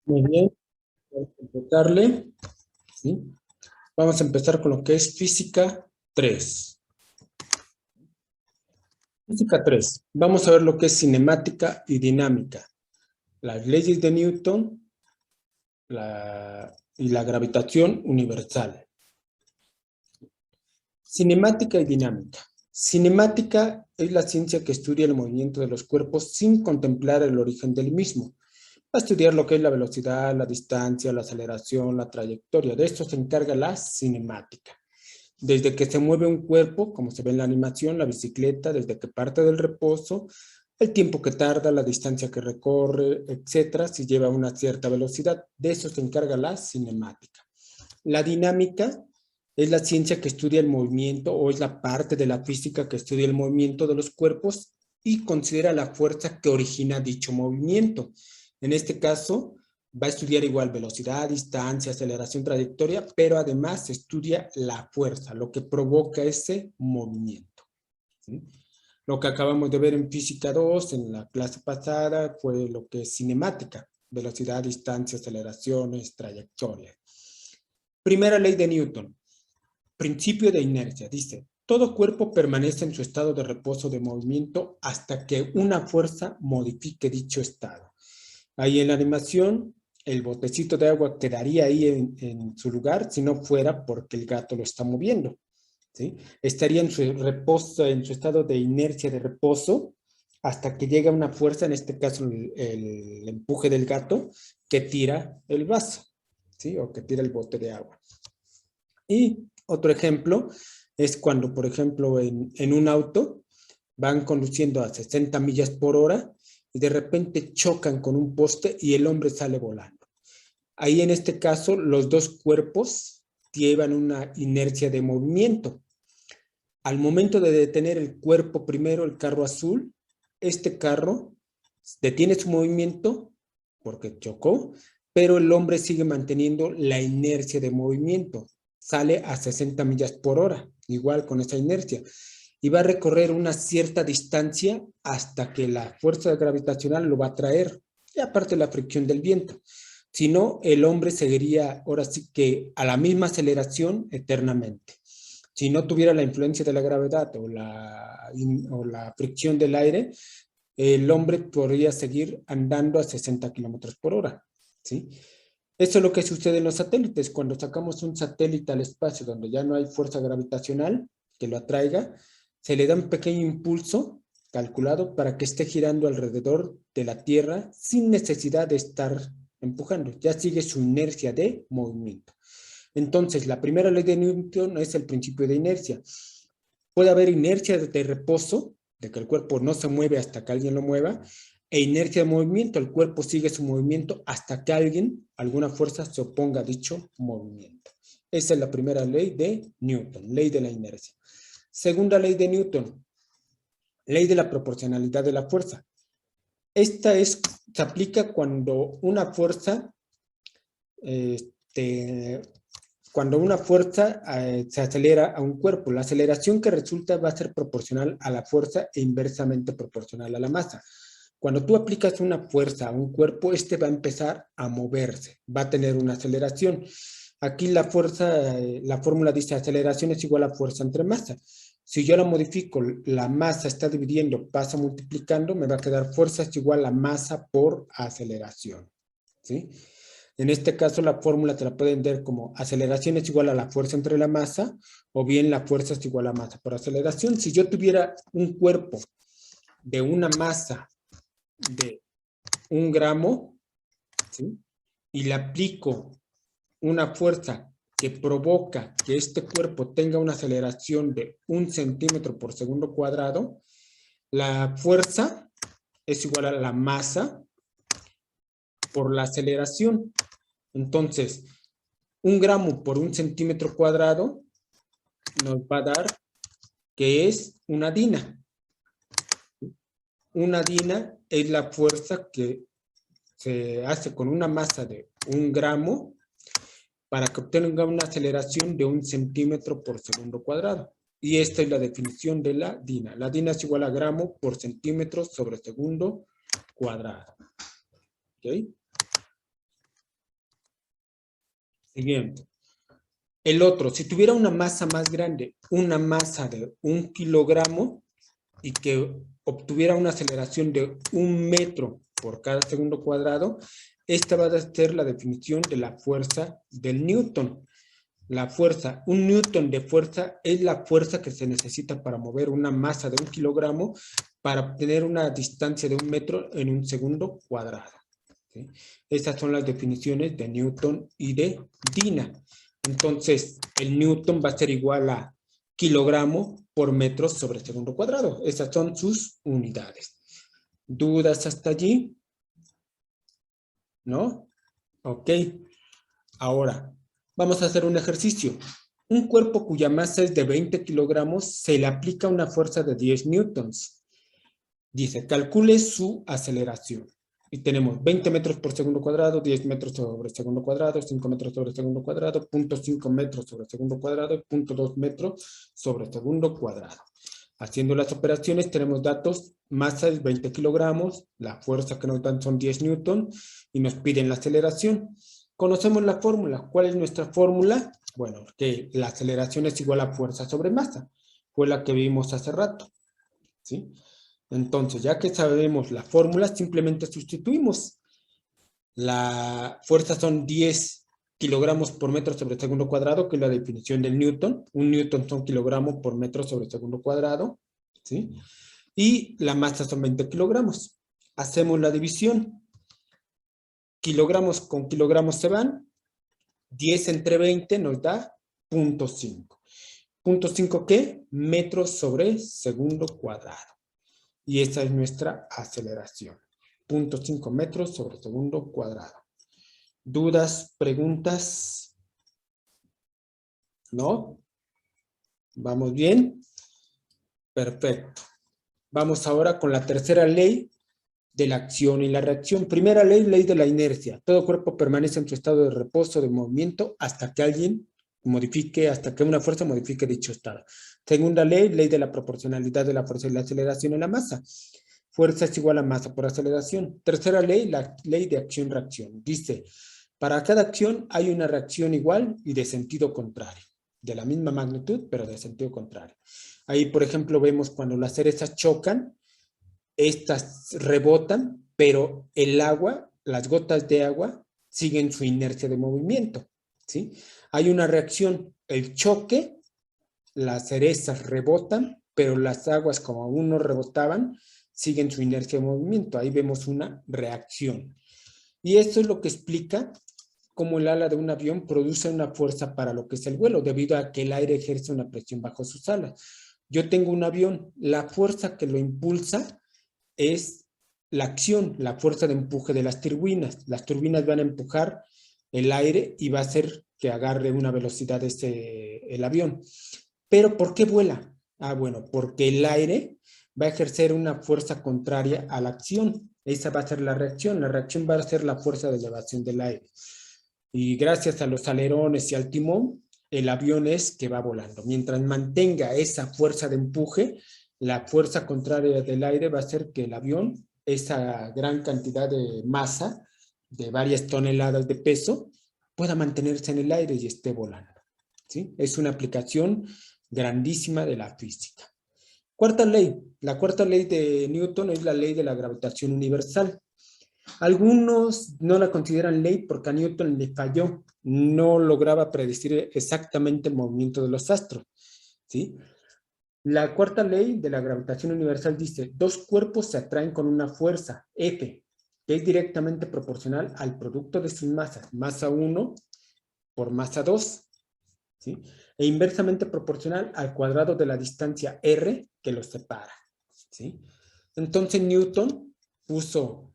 Muy bien, vamos a empezarle, ¿sí? Vamos a empezar con lo que es física 3. Física 3. Vamos a ver lo que es cinemática y dinámica. Las leyes de Newton y la gravitación universal. Cinemática y dinámica. Cinemática es la ciencia que estudia el movimiento de los cuerpos sin contemplar el origen del mismo. Va a estudiar lo que es la velocidad, la distancia, la aceleración, la trayectoria. De esto se encarga la cinemática. Desde que se mueve un cuerpo, como se ve en la animación, la bicicleta, desde que parte del reposo, el tiempo que tarda, la distancia que recorre, etcétera, si lleva una cierta velocidad. De eso se encarga la cinemática. La dinámica es la ciencia que estudia el movimiento o es la parte de la física que estudia el movimiento de los cuerpos y considera la fuerza que origina dicho movimiento. En este caso, va a estudiar igual velocidad, distancia, aceleración, trayectoria, pero además estudia la fuerza, lo que provoca ese movimiento, ¿sí? Lo que acabamos de ver en física 2, en la clase pasada, fue lo que es cinemática, velocidad, distancia, aceleraciones, trayectoria. Primera ley de Newton, principio de inercia, dice, todo cuerpo permanece en su estado de reposo de movimiento hasta que una fuerza modifique dicho estado. Ahí en la animación, el botecito de agua quedaría ahí en su lugar si no fuera porque el gato lo está moviendo, ¿sí? Estaría en su reposo, en su estado de inercia de reposo, hasta que llega una fuerza, en este caso el empuje del gato, que tira el vaso, ¿sí? O que tira el bote de agua. Y otro ejemplo es cuando, por ejemplo, en un auto van conduciendo a 60 millas por hora y de repente chocan con un poste y el hombre sale volando. Ahí en este caso los dos cuerpos llevan una inercia de movimiento. Al momento de detener el cuerpo primero, el carro azul, este carro detiene su movimiento porque chocó, pero el hombre sigue manteniendo la inercia de movimiento. Sale a 60 millas por hora, igual con esa inercia, y va a recorrer una cierta distancia hasta que la fuerza gravitacional lo va a traer, y aparte la fricción del viento. Si no, el hombre seguiría ahora sí que a la misma aceleración eternamente. Si no tuviera la influencia de la gravedad o la fricción del aire, el hombre podría seguir andando a 60 kilómetros por hora, ¿sí? Eso es lo que sucede en los satélites. Cuando sacamos un satélite al espacio donde ya no hay fuerza gravitacional que lo atraiga, se le da un pequeño impulso calculado para que esté girando alrededor de la Tierra sin necesidad de estar empujando. Ya sigue su inercia de movimiento. Entonces, la primera ley de Newton es el principio de inercia. Puede haber inercia de reposo, de que el cuerpo no se mueve hasta que alguien lo mueva, e inercia de movimiento, el cuerpo sigue su movimiento hasta que alguien, alguna fuerza, se oponga a dicho movimiento. Esa es la primera ley de Newton, ley de la inercia. Segunda ley de Newton, ley de la proporcionalidad de la fuerza. Esta se aplica cuando una fuerza cuando una fuerza se acelera a un cuerpo. La aceleración que resulta va a ser proporcional a la fuerza e inversamente proporcional a la masa. Cuando tú aplicas una fuerza a un cuerpo, este va a empezar a moverse, va a tener una aceleración. Aquí la fuerza, la fórmula dice aceleración es igual a fuerza entre masa. Si yo la modifico, la masa está dividiendo, pasa multiplicando, me va a quedar fuerza es igual a masa por aceleración, ¿sí? En este caso, la fórmula te la pueden ver como aceleración es igual a la fuerza entre la masa, o bien la fuerza es igual a masa por aceleración. Si yo tuviera un cuerpo de una masa de 1 gramo, ¿sí? Y le aplico una fuerza que provoca que este cuerpo tenga una aceleración de 1 centímetro por segundo cuadrado, la fuerza es igual a la masa por la aceleración. Entonces, 1 gramo por 1 centímetro cuadrado nos va a dar que es una dina. Una dina es la fuerza que se hace con una masa de 1 gramo para que obtenga una aceleración de 1 centímetro por segundo cuadrado. Y esta es la definición de la dina. La dina es igual a gramo por centímetro sobre segundo cuadrado. ¿Okay? Siguiente. El otro, si tuviera una masa más grande, una masa de 1 kilogramo y que obtuviera una aceleración de 1 metro por cada segundo cuadrado, esta va a ser la definición de la fuerza del Newton. La fuerza, un newton de fuerza es la fuerza que se necesita para mover una masa de 1 kilogramo para obtener una distancia de 1 metro en un segundo cuadrado. ¿Sí? Estas son las definiciones de Newton y de Dina. Entonces, el newton va a ser igual a kilogramo por metro sobre segundo cuadrado. Esas son sus unidades. ¿Dudas hasta allí? ¿No? Ok. Ahora, vamos a hacer un ejercicio. Un cuerpo cuya masa es de 20 kilogramos se le aplica una fuerza de 10 newtons. Dice, calcule su aceleración. Y tenemos 20 metros por segundo cuadrado, 10 metros sobre segundo cuadrado, 5 metros sobre segundo cuadrado, 0.5 metros sobre segundo cuadrado, 0.2 metros sobre segundo cuadrado. Haciendo las operaciones tenemos datos, masa es 20 kilogramos, la fuerza que nos dan son 10 newtons y nos piden la aceleración. Conocemos la fórmula. ¿Cuál es nuestra fórmula? Bueno, que la aceleración es igual a fuerza sobre masa. Fue la que vimos hace rato. ¿Sí? Entonces, ya que sabemos la fórmula, simplemente sustituimos. La fuerza son 10 kilogramos por metro sobre segundo cuadrado, que es la definición del newton. Un newton son kilogramos por metro sobre segundo cuadrado. ¿Sí? Y la masa son 20 kilogramos. Hacemos la división. Kilogramos con kilogramos se van. 10 entre 20 nos da 0.5. ¿0.5 qué? Metros sobre segundo cuadrado. Y esa es nuestra aceleración. 0.5 metros sobre segundo cuadrado. ¿Dudas, preguntas? ¿No? ¿Vamos bien? Perfecto. Vamos ahora con la tercera ley de la acción y la reacción. Primera ley, ley de la inercia. Todo cuerpo permanece en su estado de reposo, de movimiento, hasta que alguien modifique, hasta que una fuerza modifique dicho estado. Segunda ley, ley de la proporcionalidad de la fuerza y la aceleración en la masa. Fuerza es igual a masa por aceleración. Tercera ley, la ley de acción-reacción. Dice, para cada acción hay una reacción igual y de sentido contrario. De la misma magnitud, pero de sentido contrario. Ahí, por ejemplo, vemos cuando las cerezas chocan, estas rebotan, pero el agua, las gotas de agua, siguen su inercia de movimiento, ¿sí? Hay una reacción, el choque, las cerezas rebotan, pero las aguas, como aún no rebotaban, siguen su inercia de movimiento. Ahí vemos una reacción. Y esto es lo que explica cómo el ala de un avión produce una fuerza para lo que es el vuelo, debido a que el aire ejerce una presión bajo sus alas. Yo tengo un avión, la fuerza que lo impulsa es la acción, la fuerza de empuje de las turbinas. Las turbinas van a empujar el aire y va a hacer que agarre una velocidad el avión. ¿Pero por qué vuela? Ah, bueno, porque el aire va a ejercer una fuerza contraria a la acción. Esa va a ser la reacción. La reacción va a ser la fuerza de elevación del aire. Y gracias a los alerones y al timón, el avión es que va volando. Mientras mantenga esa fuerza de empuje, la fuerza contraria del aire va a hacer que el avión, esa gran cantidad de masa, de varias toneladas de peso, pueda mantenerse en el aire y esté volando. ¿Sí? Es una aplicación grandísima de la física. Cuarta ley. La cuarta ley de Newton es la ley de la gravitación universal. Algunos no la consideran ley porque a Newton le falló, no lograba predecir exactamente el movimiento de los astros, ¿sí? La cuarta ley de la gravitación universal dice, dos cuerpos se atraen con una fuerza, F, que es directamente proporcional al producto de sus masas, masa 1 por masa 2, ¿sí? E inversamente proporcional al cuadrado de la distancia R que los separa, ¿sí? Entonces Newton puso,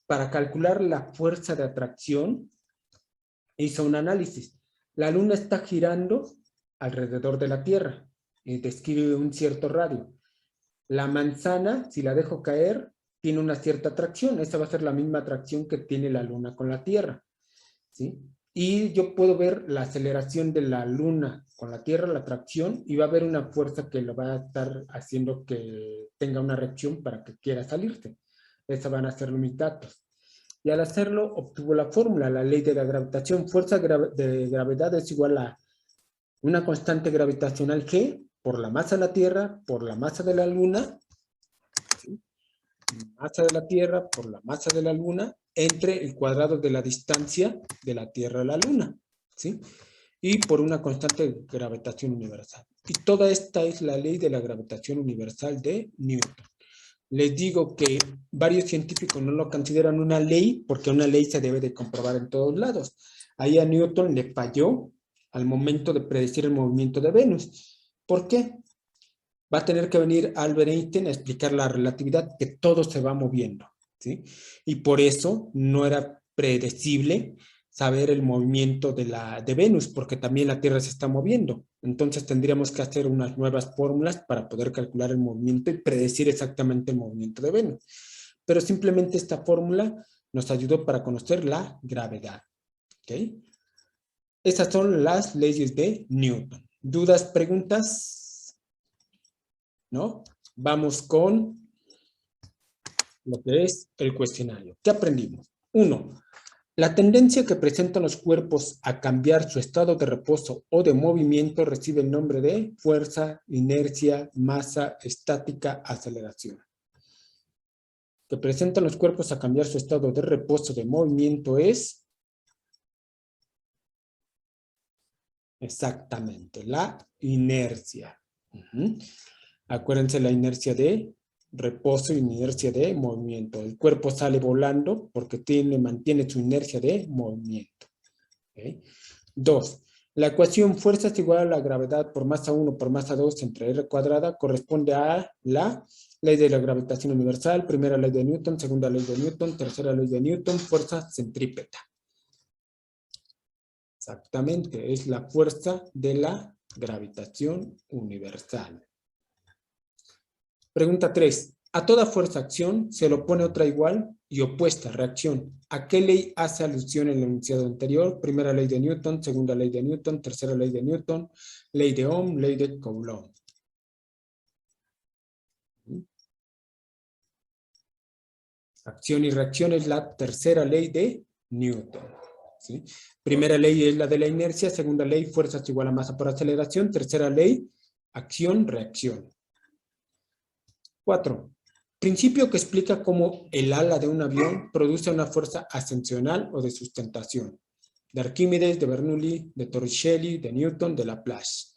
para calcular la fuerza de atracción, hizo un análisis. La Luna está girando alrededor de la Tierra y describe un cierto radio. La manzana, si la dejo caer, tiene una cierta atracción. Esa va a ser la misma atracción que tiene la Luna con la Tierra, ¿sí? Y yo puedo ver la aceleración de la Luna con la Tierra, la atracción, y va a haber una fuerza que lo va a estar haciendo que tenga una reacción para que quiera salirse. Esas van a ser mis datos. Y al hacerlo, obtuvo la fórmula, la ley de la gravitación. Fuerza de gravedad es igual a una constante gravitacional G por la masa de la Tierra, por la masa de la Luna, ¿sí? Masa de la Tierra por la masa de la Luna, entre el cuadrado de la distancia de la Tierra a la Luna, ¿sí? Y por una constante de gravitación universal. Y toda esta es la ley de la gravitación universal de Newton. Les digo que varios científicos no lo consideran una ley porque una ley se debe de comprobar en todos lados. Ahí a Newton le falló al momento de predecir el movimiento de Venus. ¿Por qué? Va a tener que venir Albert Einstein a explicar la relatividad, que todo se va moviendo, ¿sí? Y por eso no era predecible saber el movimiento de Venus, porque también la Tierra se está moviendo. Entonces tendríamos que hacer unas nuevas fórmulas para poder calcular el movimiento y predecir exactamente el movimiento de Venus. Pero simplemente esta fórmula nos ayudó para conocer la gravedad, ¿ok? Estas son las leyes de Newton. ¿Dudas, preguntas? ¿No? Vamos con lo que es el cuestionario. ¿Qué aprendimos? 1. La tendencia que presentan los cuerpos a cambiar su estado de reposo o de movimiento recibe el nombre de fuerza, inercia, masa, estática, aceleración. Que presentan los cuerpos a cambiar su estado de reposo o de movimiento es exactamente la inercia. Acuérdense la inercia de reposo y inercia de movimiento. El cuerpo sale volando porque mantiene su inercia de movimiento. ¿Okay? 2. La ecuación fuerza es igual a la gravedad por masa 1 por masa 2 entre R cuadrada corresponde a la ley de la gravitación universal, primera ley de Newton, segunda ley de Newton, tercera ley de Newton, fuerza centrípeta. Exactamente, es la fuerza de la gravitación universal. Pregunta 3. A toda fuerza-acción se le opone otra igual y opuesta reacción. ¿A qué ley hace alusión en el enunciado anterior? Primera ley de Newton, segunda ley de Newton, tercera ley de Newton, ley de Ohm, ley de Coulomb. Acción y reacción es la tercera ley de Newton. ¿Sí? Primera ley es la de la inercia, segunda ley, fuerza es igual a masa por aceleración, tercera ley, acción, reacción. 4. Principio que explica cómo el ala de un avión produce una fuerza ascensional o de sustentación. De Arquímedes, de Bernoulli, de Torricelli, de Newton, de Laplace.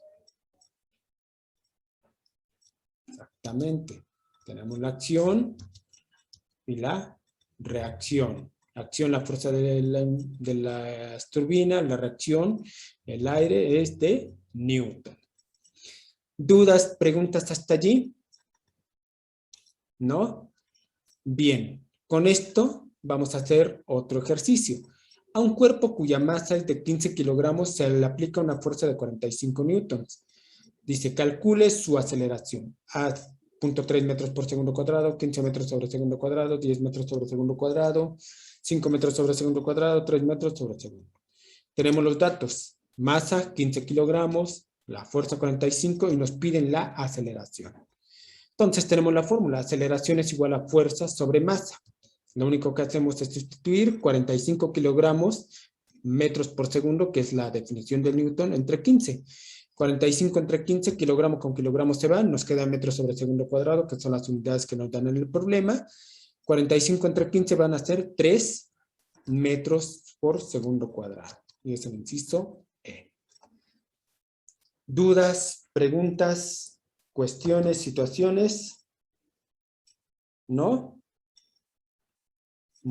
Exactamente. Tenemos la acción y la reacción. La acción, la fuerza de las turbinas, la reacción, el aire es de Newton. ¿Dudas, preguntas hasta allí? ¿No? Bien, con esto vamos a hacer otro ejercicio. A un cuerpo cuya masa es de 15 kilogramos se le aplica una fuerza de 45 newtons. Dice, calcule su aceleración. A 0.3 metros por segundo cuadrado, 15 metros sobre segundo cuadrado, 10 metros sobre segundo cuadrado, 5 metros sobre segundo cuadrado, 3 metros sobre segundo. Tenemos los datos. Masa, 15 kilogramos, la fuerza 45 y nos piden la aceleración. Entonces tenemos la fórmula, aceleración es igual a fuerza sobre masa. Lo único que hacemos es sustituir 45 kilogramos metros por segundo, que es la definición de Newton, entre 15. 45 entre 15, kilogramo con kilogramo se van, nos queda metros sobre segundo cuadrado, que son las unidades que nos dan en el problema. 45 entre 15 van a ser 3 metros por segundo cuadrado. Y es el inciso E. ¿Dudas, preguntas, cuestiones, situaciones? ¿No?